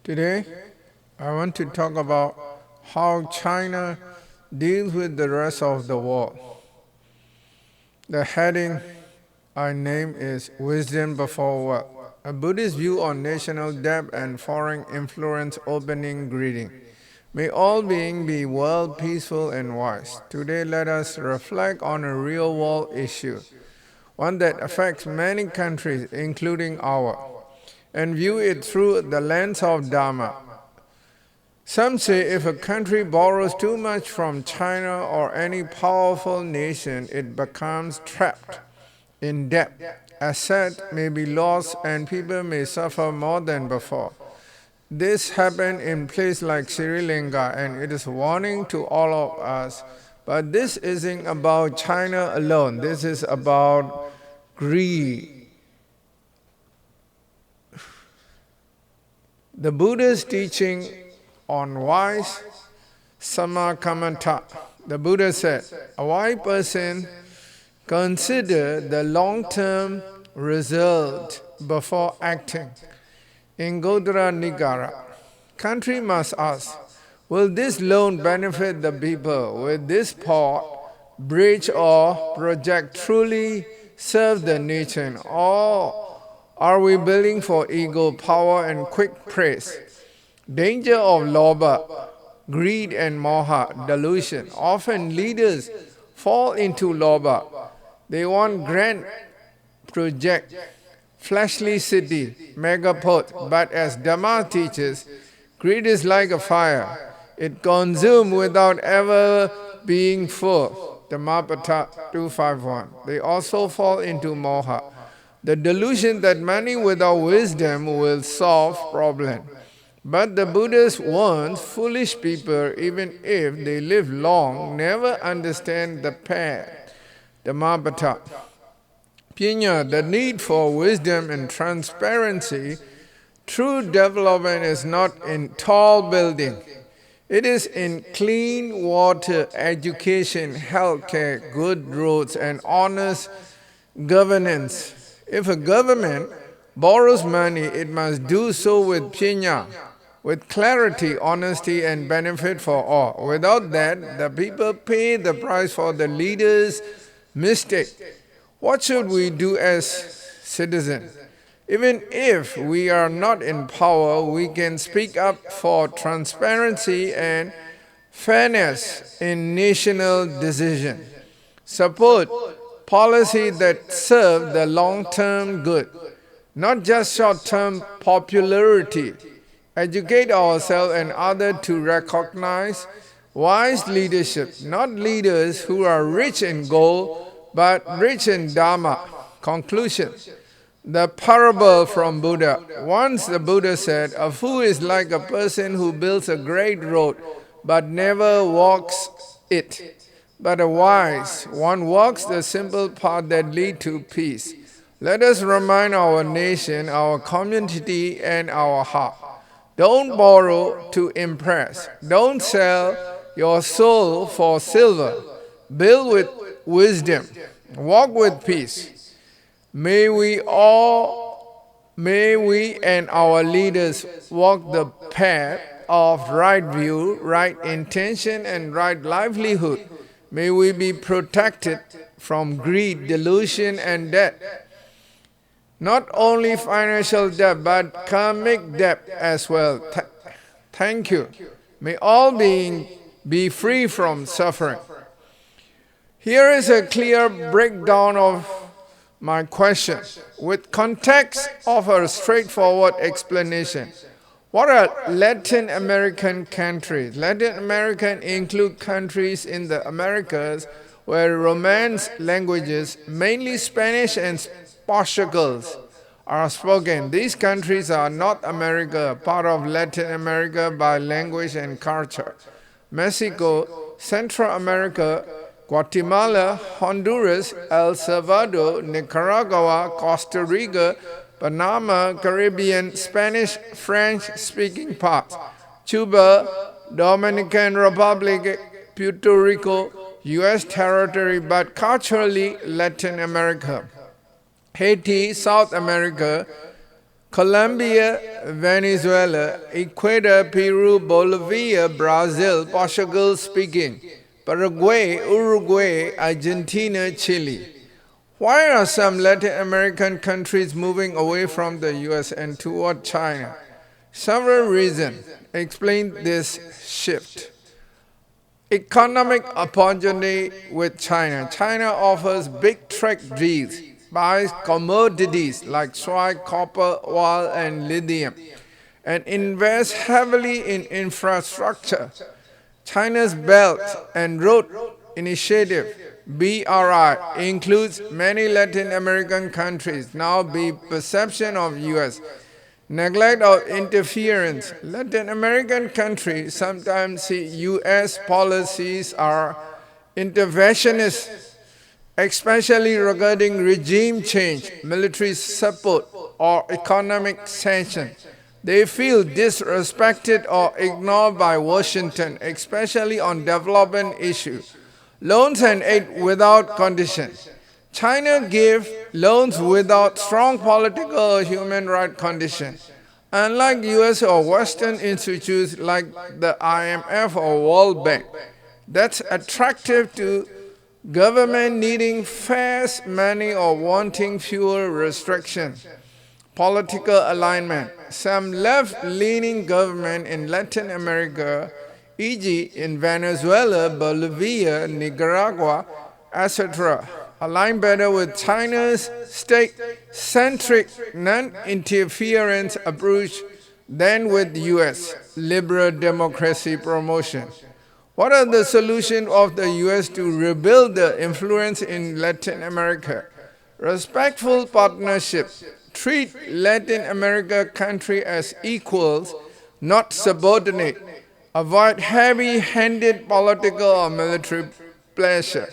Today, I want to talk about how China deals with the rest of the world. The heading I name is Wisdom Before Wealth, a Buddhist view on national debt and foreign influence opening greeting. May all beings be well, peaceful, and wise. Today, let us reflect on a real world issue, one that affects many countries, including ours, and view it through the lens of Dharma. Some say if a country borrows too much from China or any powerful nation, it becomes trapped in debt. Assets may be lost and people may suffer more than before. This happened in places like Sri Lanka, and it is warning to all of us. But this isn't about China alone. This is about greed. The Buddha's teaching on wise Samakamanta. The Buddha said, a wise person consider the long-term result before acting. In Godara Nigara, country must ask, will this loan benefit the people? Will this port, bridge or project truly serve the nation? Or are we building for ego, power and quick praise? Danger of lobha, greed and moha, delusion. Often leaders fall into lobha. They want grand project, fleshly city, megapod. But as Dhamma teaches, greed is like a fire. It consumes without ever being full. Dhammapata 251. They also fall into moha, the delusion that money without wisdom will solve problems. But the Buddha warns foolish people, even if they live long, never understand the path. Dhammapata. Pinya, the need for wisdom and transparency. True development is not in tall buildings. It is in clean water, education, healthcare, good roads, and honest governance. If a government borrows money, it must do so with pinya, with clarity, honesty, and benefit for all. Without that, the people pay the price for the leader's mistake. What should we do as citizens? Even if we are not in power, we can speak up for transparency and fairness in national decision. Support policy that serve the long-term good, not just short-term popularity. Educate ourselves and others to recognize wise leadership, not leaders who are rich in gold, but rich in Dharma. Conclusion. The parable from Buddha. Once the Buddha said, a fool is like a person who builds a great road, but never walks it. But a wise one walks the simple path that leads to peace. Let us remind our nation, our community, and our heart. Don't borrow to impress. Don't sell your soul for silver. Build with wisdom. Walk with peace. May we and our leaders walk the path of right view, right intention, and right livelihood. May we be protected from greed, delusion, and debt. Not only financial debt, but karmic debt as well. Thank you. May all beings be free from suffering. Here is a clear breakdown of my question, with context of a straightforward explanation. What are Latin American countries? Latin American include countries in the Americas where Romance languages, mainly Spanish and Portuguese, are spoken. These countries are North America, part of Latin America by language and culture. Mexico, Central America, Guatemala, Honduras, El Salvador, Nicaragua, Costa Rica, Panama, Caribbean, Spanish, French-speaking parts, Cuba, Dominican Republic, Puerto Rico, U.S. territory, but culturally Latin America. Haiti, South America, Colombia, Venezuela, Ecuador, Peru, Bolivia, Brazil, Portugal speaking, Paraguay, Uruguay, Argentina, Chile. Why are some Latin American countries moving away from the US and toward China? Several reasons explain this shift. Economic opportunity with China. China offers big trade deals, buys commodities like soy, copper, oil, and lithium, and invests heavily in infrastructure. China's Belt and Road Initiative (BRI) includes many Latin American countries. Now, the perception of U.S. neglect or interference. Latin American countries sometimes see U.S. policies are interventionist, especially regarding regime change, military support, or economic sanctions. They feel disrespected or ignored by Washington, especially on development issues. Loans and aid without conditions. China gives loans without strong political or human rights conditions. Unlike US or Western institutions like the IMF or World Bank, that's attractive to government needing fast money or wanting fewer restrictions. Political alignment. Some left-leaning governments in Latin America, e.g. in Venezuela, Bolivia, Nicaragua, etc., align better with China's state-centric non-interference approach than with U.S. liberal democracy promotion. What are the solutions of the U.S. to rebuild the influence in Latin America? Respectful partnership. Treat Latin America countries as equals, not subordinate. Avoid heavy-handed political or military pressure.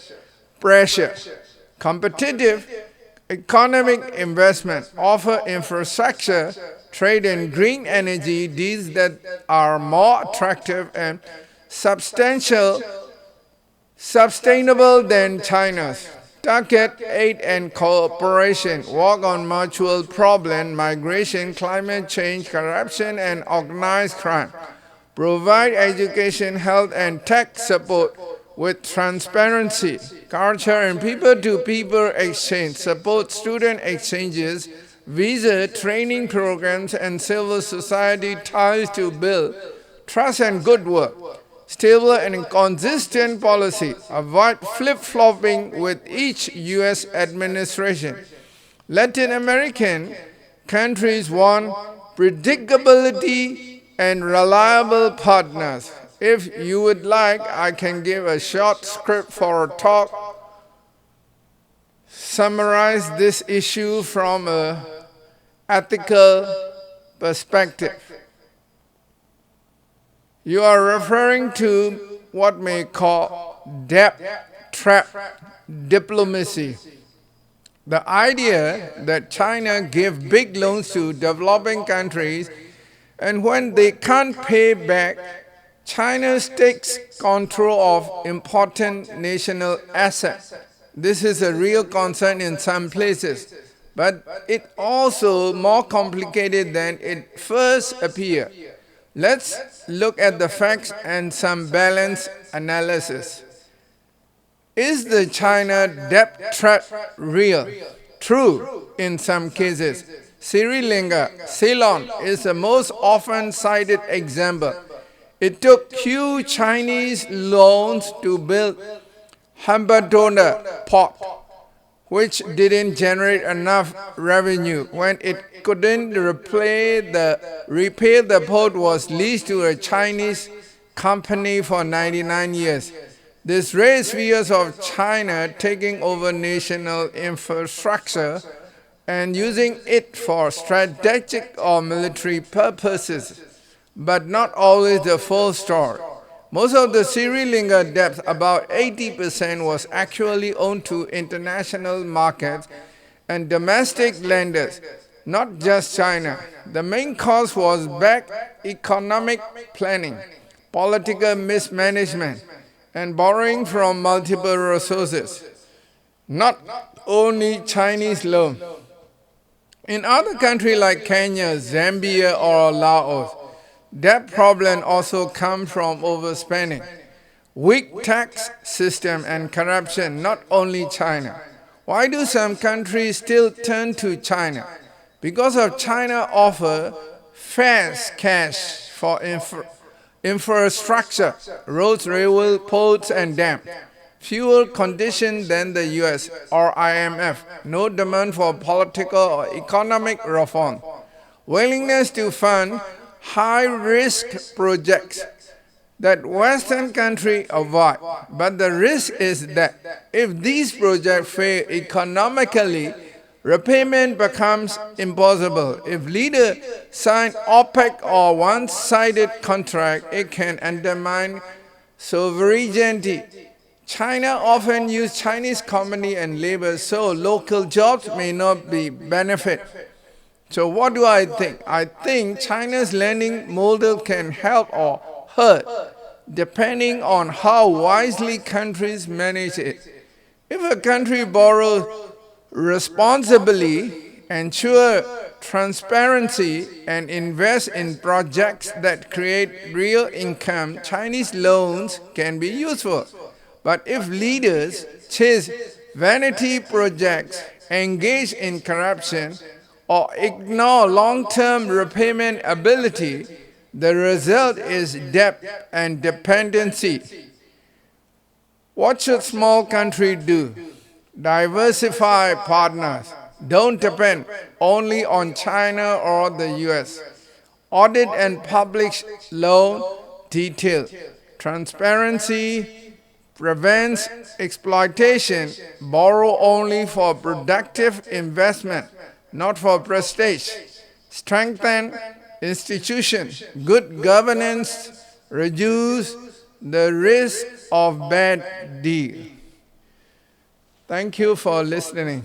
Competitive economic investment. Offer infrastructure, trade and green energy deals that are more attractive and sustainable than China's. Target aid and cooperation. Work on mutual problems, migration, climate change, corruption, and organized crime. Provide education, health, and tech support with transparency. Culture and people-to-people exchange. Support student exchanges, visa training programs, and civil society ties to build trust and goodwill. Stable and consistent policy. Avoid flip-flopping with each U.S. administration. Latin American countries want predictability and reliable partners. If you would like, I can give a short script for a talk. Summarize this issue from an ethical perspective. You are referring to what may call debt trap diplomacy. The idea that China gives big loans to developing countries, and when they can't pay back, China takes control of important national assets. This is a real concern in some places, but it's also more complicated than it first appears. Let's look at the facts and some balanced analysis. Is the China debt trap real? True in some cases. Sri Lanka, Ceylon is the most often cited example. It took huge Chinese loans to build Hambantota port, which didn't generate enough revenue. When it couldn't repay the port was leased to a Chinese company for 99 years. This raised fears of China taking over national infrastructure and using it for strategic or military purposes, but not always the full story. Most of the Sri Lanka debt, about 80%, was actually owed to international markets and domestic lenders, not just China. The main cause was bad economic planning, political mismanagement, and borrowing from multiple resources, not only Chinese loan. In other countries like Kenya, Zambia, or Laos, debt problem also comes from overspending, weak tax system, and corruption, not only China. Why do some countries still turn to China? Because of China offer fast cash for infrastructure, roads, railways, ports, and dams. Fewer conditions than the US or IMF. No demand for political or economic reform. Willingness to fund high-risk projects that Western countries avoid. But the risk is that if these projects fail economically, repayment becomes impossible. If leaders sign opaque or one-sided contract, it can undermine sovereignty. China often uses Chinese company and labor, so local jobs may not be benefit. So what do I think? I think China's lending model can help or hurt, depending on how wisely countries manage it. If a country borrows responsibly, ensure transparency, and invest in projects that create real income, Chinese loans can be useful. But if leaders chase vanity projects, engage in corruption, or ignore long-term repayment ability, the result is debt and dependency. What should small countries do? Diversify partners. Don't depend only on China or the US. Audit and publish loan details. Transparency prevents exploitation. Borrow only for productive investment, not for prestige. Strengthen institutions. Good governance reduce the risk of bad deal. Thank you for listening.